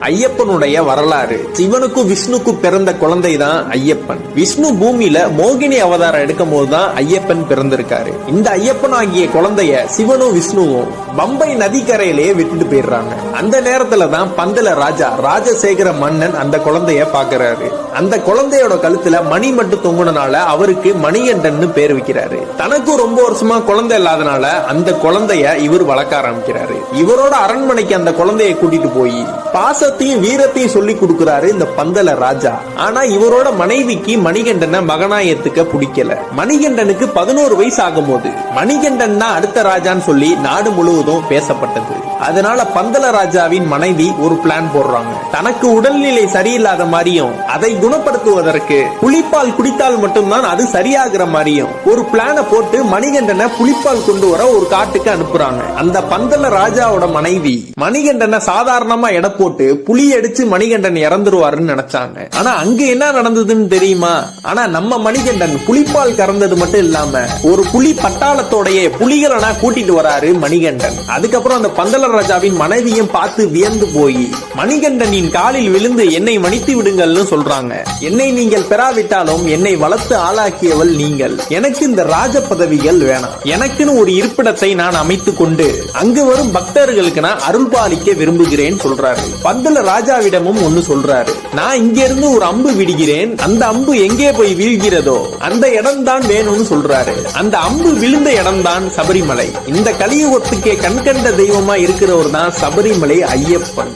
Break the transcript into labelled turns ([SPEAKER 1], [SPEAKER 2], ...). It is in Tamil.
[SPEAKER 1] ஐயப்பனுடைய வரலாறு. சிவனுக்கும் விஷ்ணுக்கும் பிறந்த குழந்தை தான் ஐயப்பன். விஷ்ணு பூமியில மோகினி அவதாரம் எடுக்கும் போதுதான் ஐயப்பன் பிறந்திருக்காரு. இந்த ஐயப்பன் ஆகிய குழந்தைய சிவனும் விஷ்ணுவும் பம்பை நதிக்கரையிலேயே விட்டுட்டு போயிடுறாங்க. அந்த நேரத்துல தான் பந்தல ராஜா ராஜசேகர மன்னன் அந்த குழந்தைய பாக்குறாரு. அந்த குழந்தையோட கழுத்துல மணி மட்டும் தொங்குனனால அவருக்கு மணிகண்டன் பேர் வைக்கிறாரு. தனக்கும் ரொம்ப வருஷமா குழந்தை இல்லாதனால அந்த குழந்தைய இவர் வளர்க்க ஆரம்பிக்கிறாரு. இவரோட அரண்மனைக்கு அந்த குழந்தைய கூட்டிட்டு போய் பாசத்தையும் வீரத்தையும் சொல்லி கொடுக்கிறாரு இந்த பந்தல ராஜா. ஆனா இவரோட மனைவிக்கு மணிகண்டனை மகனாயத்துக்க பிடிக்கல. மணிகண்டனுக்கு 11 வயசு ஆகும் போது மணிகண்டன் தான் அடுத்த ராஜான்னு சொல்லி நாடு முழுவதும் பேசப்பட்டது. அதனால பந்தல ராஜாவின் மனைவி ஒரு பிளான் போடுறாங்க. தனக்கு உடல்நிலை சரியில்லாத மாதிரியும் அதை குணப்படுத்துவதற்கு புலிப்பால் குடித்தால் மட்டும்தான் அது சரியாகிற மாதிரியும் ஒரு பிளான போட்டு மணிகண்டனை புலிப்பால் கொண்டு வர ஒரு காட்டுக்கு அனுப்புறாங்க. அந்த பந்தல ராஜாவோட மனைவி மணிகண்டனை சாதாரணமா எடை போட்டு புலி அடிச்சு மணிகண்டன் இறந்துருவாருன்னு நினைச்சாங்க. ஆனா அங்க என்ன நடந்ததுன்னு தெரியுமா? ஆனா நம்ம மணிகண்டன் புலிப்பால் கறந்தது மட்டும் இல்லாம ஒரு புலி பட்டாளத்தோடைய புலிகளை கூட்டிட்டு வராரு மணிகண்டன். அதுக்கப்புறம் அந்த பந்தல ராஜாவின் மனைவியும் பார்த்து வியந்து போய் மணிகண்டனின் காலில் விழுந்து என்னை மன்னித்து விடுங்கள்னு சொல்றாங்க. என்னை நீங்கள் பெறாவிட்டாலும் என்னை வளர்த்து ஆளாக்கியவள் நீங்கள். எனக்கு இந்த ராஜ பதவிகள் வேணாம். எனக்குன்னு ஒரு இருப்பிடத்தை நான் அமைத்துக் கொண்டு அங்கு வரும் பக்தர்களுக்கு நான் அருள் பாலிக்க விரும்புகிறேன் சொல்றாரு. பந்தல ராஜாவிடமும் ஒன்னு சொல்றாரு. நான் இங்க இருந்து ஒரு அம்பு விடுகிறேன். அந்த அம்பு எங்கே போய் வீழ்கிறதோ அந்த இடம் தான் வேணும்னு சொல்றாரு. அந்த அம்பு விழுந்த இடம் தான் சபரிமலை. இந்த கலியுகத்துக்கே கண்கண்ட தெய்வமா இருக்கிறவர் தான் சபரிமலை ஐயப்பன்.